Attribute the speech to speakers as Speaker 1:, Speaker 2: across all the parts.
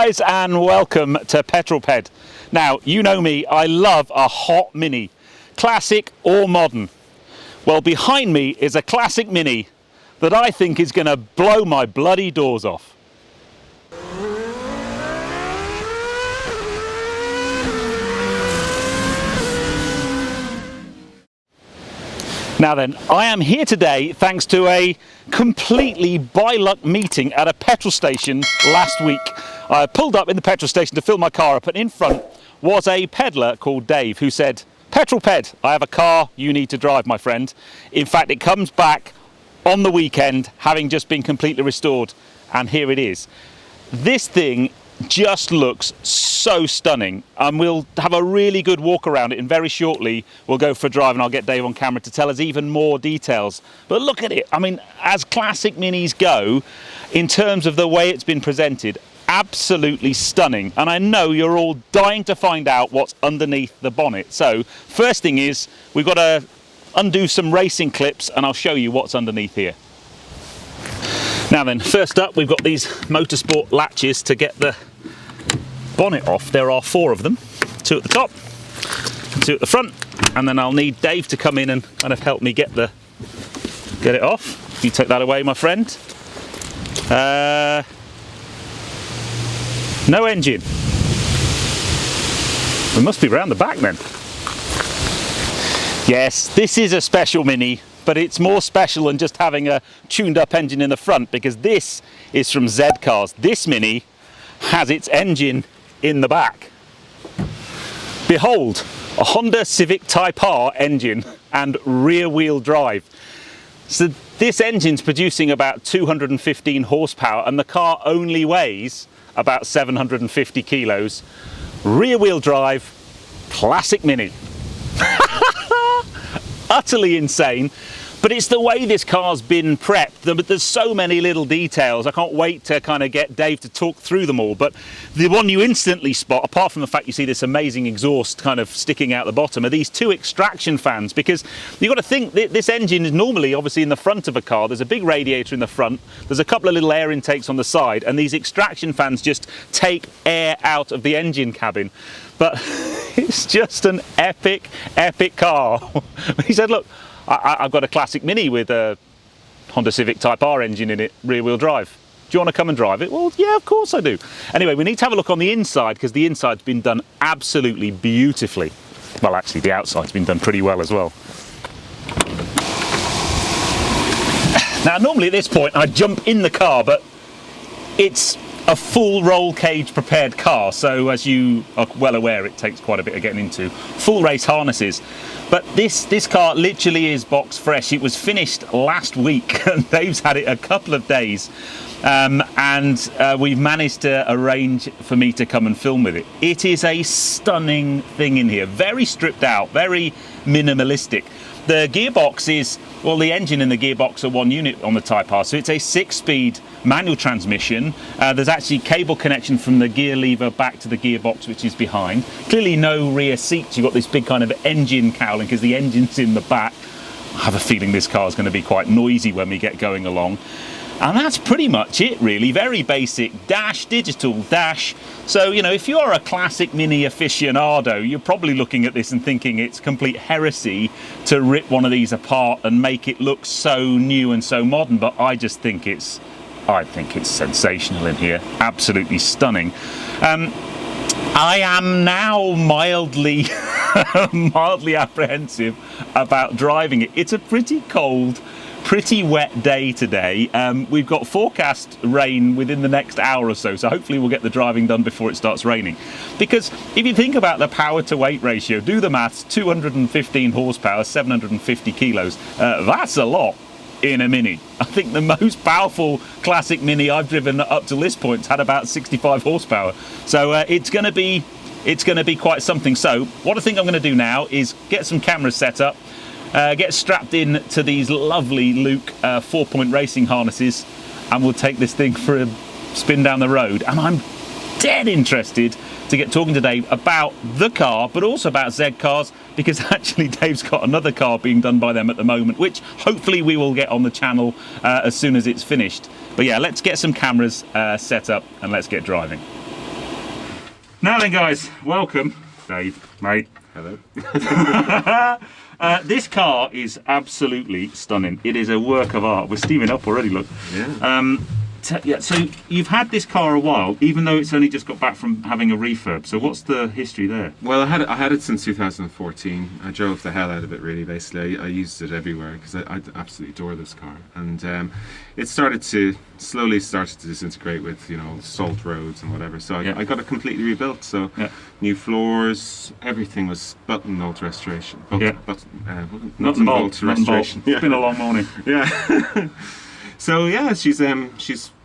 Speaker 1: guys, and welcome to Petrol Ped. Now, you know me, I love a hot Mini, classic or modern. Well, behind me is a classic Mini that I think is going to blow my bloody doors off. Now then, I am here today thanks to a completely by luck meeting at a petrol station last week. I pulled up in the petrol station to fill my car up, and in front was a peddler called Dave who said, "Petrol Ped, I have a car you need to drive, my friend." In fact, it comes back on the weekend having just been completely restored, and here it is. This thing just looks so stunning, and we'll have a really good walk around it, and very shortly we'll go for a drive and I'll get Dave on camera to tell us even more details. But look at it. I mean, as classic Minis go, in terms of the way it's been presented, absolutely stunning. And I know you're all dying to find out what's underneath the bonnet. So first thing is we've got to undo some racing clips and I'll show you what's underneath here. Now then, first up we've got these motorsport latches to get the bonnet off. There are 4 of them, 2 at the top, 2 at the front, and then I'll need Dave to come in and kind of help me get it off. You take that away, my friend. No engine. We must be round the back then. Yes, this is a special Mini, but it's more special than just having a tuned up engine in the front, because this is from ZCars. This Mini has its engine in the back. Behold, a Honda Civic Type R engine and rear wheel drive. So this engine's producing about 215 horsepower and the car only weighs about 750 kilos. Rear wheel drive, classic Mini. Utterly insane, but it's the way this car's been prepped. There's so many little details. I can't wait to kind of get Dave to talk through them all, but the one you instantly spot, apart from the fact you see this amazing exhaust kind of sticking out the bottom, are these 2 extraction fans, because you've got to think that this engine is normally obviously in the front of a car. There's a big radiator in the front, there's a couple of little air intakes on the side, and these extraction fans just take air out of the engine cabin. But it's just an epic car. He said, look, I've got a classic Mini with a Honda Civic Type R engine in it, rear wheel drive. Do you want to come and drive it? Well, yeah, of course I do. Anyway, we need to have a look on the inside, because the inside's been done absolutely beautifully. Well, actually the outside's been done pretty well as well. Now, normally at this point I'd jump in the car, but it's a full roll cage prepared car, so as you are well aware, it takes quite a bit of getting into. Full race harnesses, but this car literally is box fresh. It was finished last week and Dave's had it a couple of days, and we've managed to arrange for me to come and film with it. It is a stunning thing in here, very stripped out, very minimalistic. The gearbox is, well, the engine and the gearbox are 1 unit on the Type R, so it's a 6-speed manual transmission. There's actually cable connection from the gear lever back to the gearbox, which is behind. Clearly no rear seats. You've got this big kind of engine cowling because the engine's in the back. I have a feeling this car is going to be quite noisy when we get going along. And that's pretty much it, really. Very basic dash, digital dash. So, you know, if you're a classic Mini aficionado, you're probably looking at this and thinking it's complete heresy to rip one of these apart and make it look so new and so modern. But I just think it's sensational in here. Absolutely stunning. I am now mildly apprehensive about driving it. It's a pretty cold, pretty wet day today. We've got forecast rain within the next hour or so, so hopefully we'll get the driving done before it starts raining. Because if you think about the power to weight ratio, do the maths, 215 horsepower, 750 kilos, that's a lot in a Mini. I think the most powerful classic Mini I've driven up to this point had about 65 horsepower. So it's going to be quite something. So what I think I'm going to do now is get some cameras set up, get strapped in to these lovely Luke 4-point racing harnesses, and we'll take this thing for a spin down the road. And I'm dead interested to get talking to Dave about the car, but also about ZCars, because actually Dave's got another car being done by them at the moment, which hopefully we will get on the channel as soon as it's finished. But yeah, let's get some cameras set up and let's get driving. Now then, guys, welcome, Dave, mate.
Speaker 2: Hello.
Speaker 1: This car is absolutely stunning. It is a work of art. We're steaming up already, look.
Speaker 2: Yeah.
Speaker 1: Yeah, so you've had this car a while, even though it's only just got back from having a refurb. So what's the history there?
Speaker 2: Well, I had it since 2014. I drove the hell out of it, really. Basically, I used it everywhere because I absolutely adore this car. And it slowly started to disintegrate with, you know, salt roads and whatever. So I got it completely rebuilt. So new floors, everything was button bolt restoration. Nuts and bolt restoration.
Speaker 1: It's been a long morning.
Speaker 2: Yeah. So yeah, she's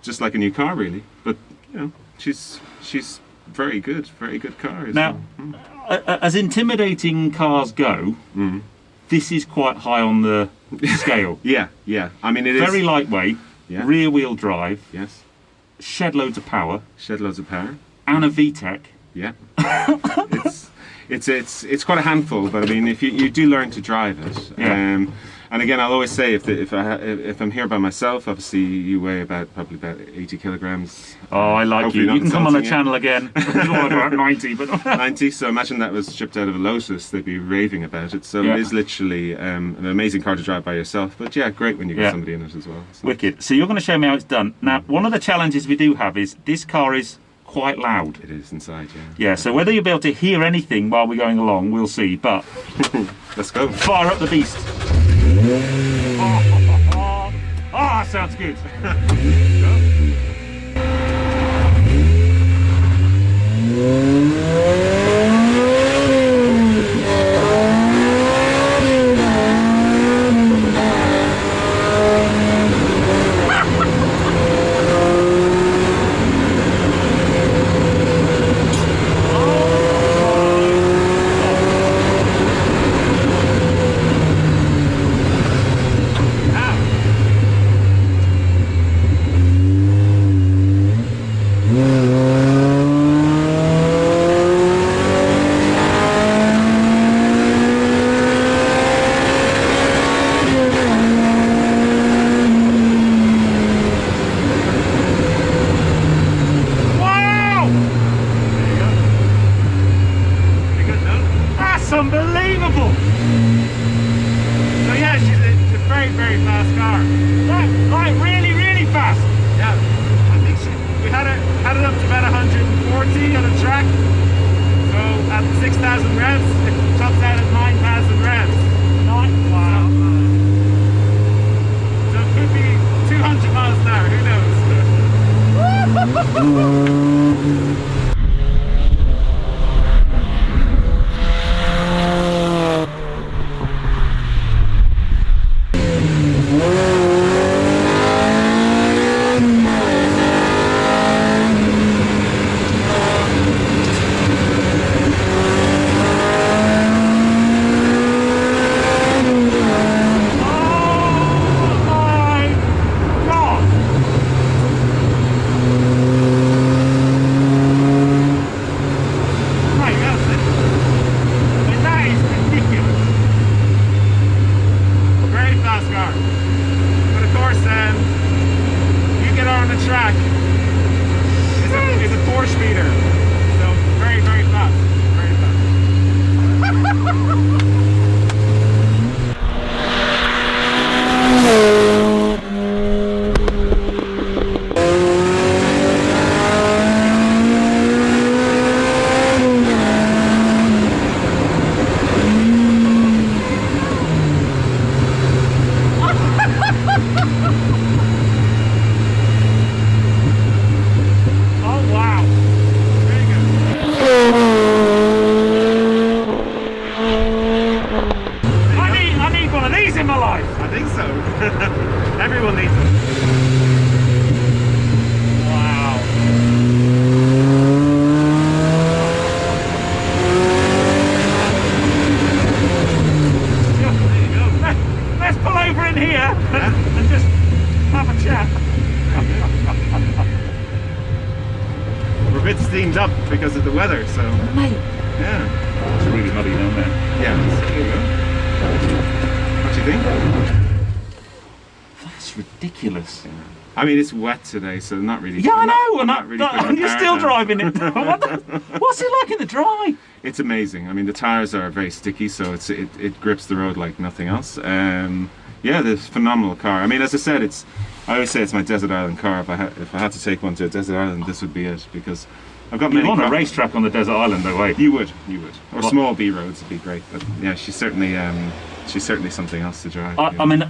Speaker 2: just like a new car, really. But you know, she's very good car.
Speaker 1: Now, as intimidating cars go, this is quite high on the scale.
Speaker 2: Yeah. I mean, it is
Speaker 1: very lightweight, rear wheel drive.
Speaker 2: Yes.
Speaker 1: Shed loads of power. And a VTEC.
Speaker 2: Yeah. It's quite a handful, but I mean, if you do learn to drive it. And again, I'll always say, if I'm here by myself, obviously you weigh probably about 80 kilograms.
Speaker 1: Oh, I like you. You can come on the channel again. I don't want to go at 90, but
Speaker 2: 90. So imagine that was shipped out of a Lotus, they'd be raving about it. So it is literally an amazing car to drive by yourself. But yeah, great when you get somebody in it as well. So.
Speaker 1: Wicked. So you're going to show me how it's done. Now, one of the challenges we do have is this car is quite loud.
Speaker 2: It is inside, yeah.
Speaker 1: Yeah. So whether you'll be able to hear anything while we're going along, we'll see. But
Speaker 2: let's go.
Speaker 1: Fire up the beast. Ah, sounds good. Unbelievable! So yeah, she's a very, very fast car. Like really, really fast.
Speaker 2: Yeah, I think
Speaker 1: we had it up to about 140 on a track. So at 6,000 revs, it tops out at 9,000 revs. Wow. So it could be 200 miles an hour. Who knows? Everyone needs them. Wow. There you go. Let's pull over in here and just have a chat.
Speaker 2: We're a bit steamed up because of the weather, so...
Speaker 1: Mate.
Speaker 2: Yeah.
Speaker 1: It's really muddy down there.
Speaker 2: Yeah, there you go. What do you think?
Speaker 1: That's ridiculous.
Speaker 2: Yeah. I mean, it's wet today, so not really.
Speaker 1: Yeah, I know,
Speaker 2: not really.
Speaker 1: and you're still driving it. What's it like in the dry?
Speaker 2: It's amazing. I mean, the tires are very sticky, so it grips the road like nothing else. Yeah, it's a phenomenal car. I mean, as I said, I always say it's my desert island car. If I had to take one to a desert island, this would be it, because I've got many.
Speaker 1: You'd want a racetrack on the desert island, though, eh?
Speaker 2: You would. Or small B roads would be great. But yeah, she's certainly something else to drive.
Speaker 1: I mean,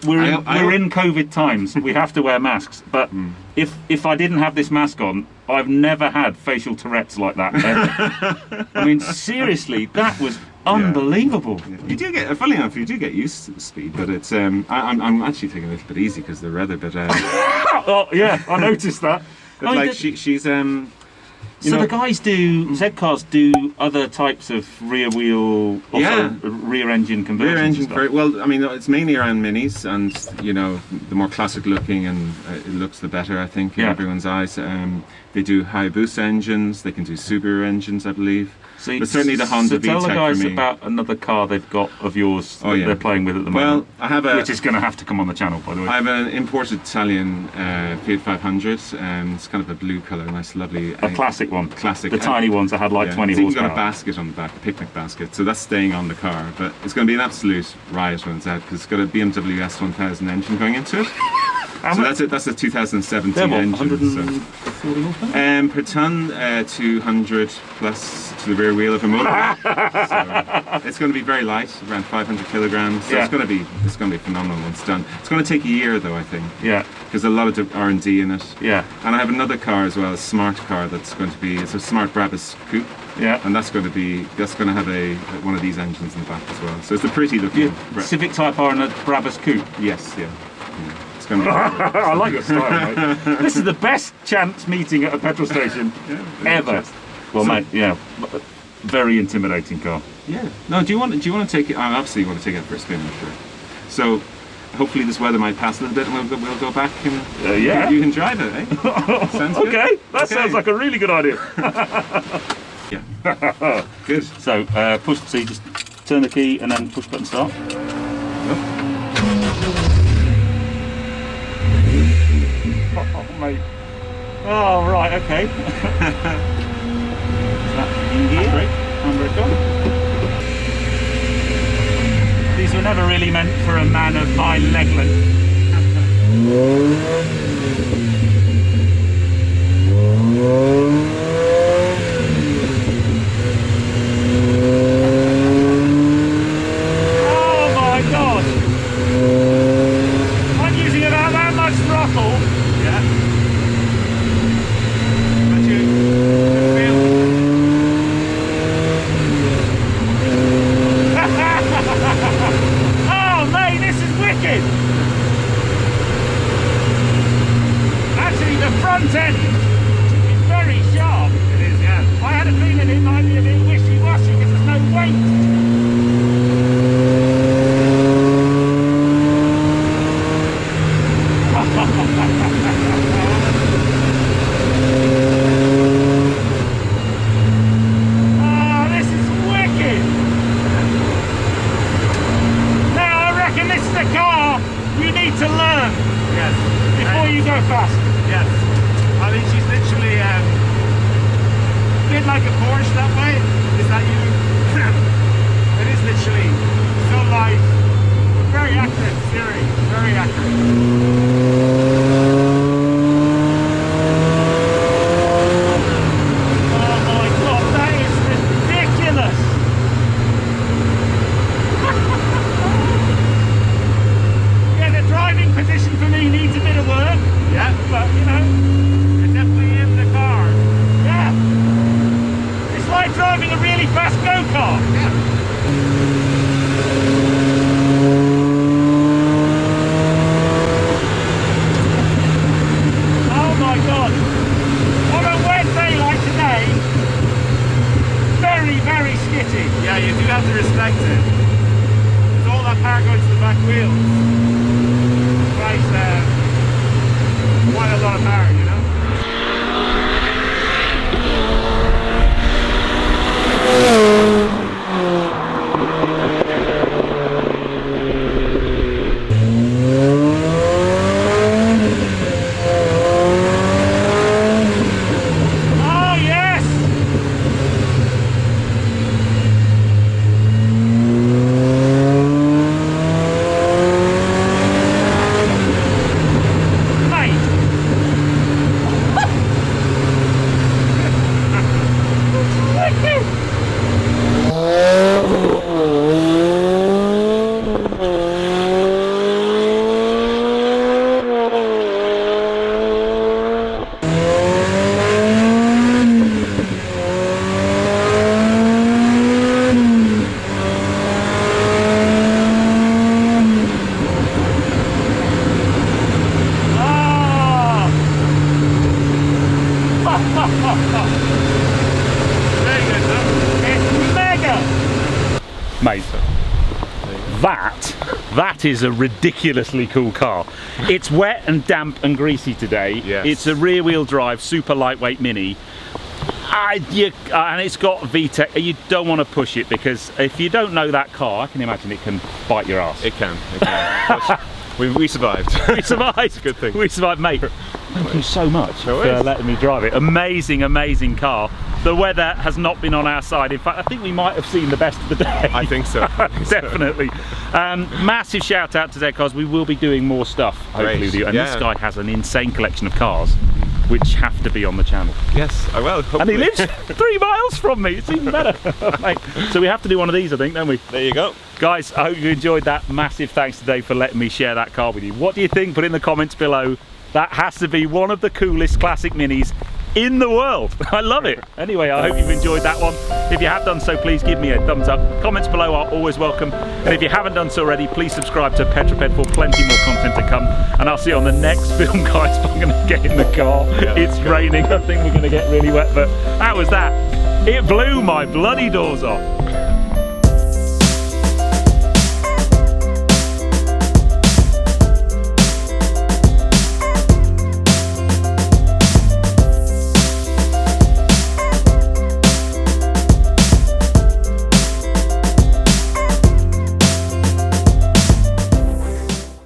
Speaker 1: we're in COVID times. We have to wear masks. But if I didn't have this mask on, I've never had facial Tourette's like that ever. I mean, seriously, that was unbelievable.
Speaker 2: Yeah. You do get, funny enough, you do get used to the speed, but it's. I'm actually taking it a little bit easy because the weather. But
Speaker 1: oh yeah, I noticed that.
Speaker 2: But like she's
Speaker 1: So the guys ZCars do other types of rear wheel, rear engine conversions.
Speaker 2: Rear engine, well, I mean, it's mainly around minis, and the more classic looking, and it looks the better, I think, in everyone's eyes. They do Hayabusa engines. They can do Subaru engines, I believe. But certainly the Honda VTEC. So tell the guys
Speaker 1: about another car they've got of yours that they're playing with at the moment.
Speaker 2: Well, I have
Speaker 1: which is going to have to come on the channel, by the way.
Speaker 2: I have an imported Italian Fiat 500. It's kind of a blue colour, nice, lovely.
Speaker 1: A classic one.
Speaker 2: Classic.
Speaker 1: The tiny ones that had like 20
Speaker 2: it's
Speaker 1: horsepower.
Speaker 2: It's even got a basket on the back, a picnic basket. So that's staying on the car. But it's going to be an absolute riot when it's out, because it's got a BMW S1000 engine going into it. So that's a 2017 engine.
Speaker 1: 140 horsepower?
Speaker 2: Per tonne, 200 plus to the rear wheel of a motor. So it's going to be very light, around 500 kilograms. So it's going to be phenomenal when it's done. It's going to take a year though, I think. Yeah. Because a lot of R&D in it. Yeah. And I have another car as well, a smart car it's a smart Brabus coupe. Yeah. And that's going to have one of these engines in the back as well. So it's a pretty looking.
Speaker 1: Civic Type R and a Brabus coupe.
Speaker 2: Yes. Yeah.
Speaker 1: I like your style, mate. This is the best chance meeting at a petrol station ever. Well, mate, very intimidating car.
Speaker 2: Yeah. No, do you want to take it? Obviously, you want to take it for a spin, I'm sure. So, hopefully, this weather might pass a little bit, and we'll go back and you can drive it. Eh? Sounds good.
Speaker 1: Okay, that sounds like a really good idea.
Speaker 2: Yeah. Good.
Speaker 1: So, push. So you just turn the key and then push button start. Oh, mate. Oh, right, okay. Is that in gear? Handbrake on. These were never really meant for a man of my leg length. Oh my God! I'm using about that much throttle. Actually, the front end is very sharp. It is, yeah. I had a feeling it might be a bit wishy-washy because there's no weight. Oh, this is wicked. Now, I reckon this is the car you need to learn.
Speaker 3: Yes.
Speaker 1: Before you go fast.
Speaker 3: Yes. I mean, she's literally a bit like a Porsche that way. Is that you? It is literally so light, very accurate steering, very accurate.
Speaker 1: Oh my God, that is ridiculous. Yeah, the driving position for me needs a bit of work.
Speaker 3: Yeah.
Speaker 1: But, you know.
Speaker 3: You're definitely in the car.
Speaker 1: Yeah. It's like driving a really fast go-kart.
Speaker 3: Yeah.
Speaker 1: Oh my God. On a wet day like today, very, very skitty.
Speaker 3: Yeah, you do have to respect it. There's all that power going to the back wheels. Quite a lot of power, you know? Very good, huh? It's mega!
Speaker 1: Mate, that is a ridiculously cool car. It's wet and damp and greasy today.
Speaker 2: Yes.
Speaker 1: It's a rear wheel drive, super lightweight Mini. And it's got VTEC. You don't want to push it, because if you don't know that car, I can imagine it can bite your ass.
Speaker 2: It can. But we survived.
Speaker 1: We survived.
Speaker 2: It's a good thing.
Speaker 1: We survived, mate. Thank you so much for
Speaker 2: is.
Speaker 1: letting me drive it. Amazing, amazing car. The weather has not been on our side. In fact, I think we might have seen the best of the day.
Speaker 2: I think so.
Speaker 1: Definitely. Massive shout out to ZCars. We will be doing more stuff, hopefully,
Speaker 2: Great.
Speaker 1: with you. And
Speaker 2: Yeah.
Speaker 1: this guy has an insane collection of cars which have to be on the channel.
Speaker 2: Yes, I will. Hopefully.
Speaker 1: And he lives 3 miles from me. It's even better. Mate, so we have to do one of these, I think, don't we?
Speaker 2: There you go.
Speaker 1: Guys, I hope you enjoyed that. Massive thanks to Dave for letting me share that car with you. What do you think? Put in the comments below. That has to be one of the coolest classic Minis in the world. I love it. Anyway, I hope you've enjoyed that one. If you have done so, please give me a thumbs up. Comments below are always welcome. And if you haven't done so already, please subscribe to Petrol for plenty more content to come. And I'll see you on the next film, guys. I'm going to get in the car.
Speaker 2: Yeah,
Speaker 1: it's raining. I think we're going to get really wet, but that was that. It blew my bloody doors off.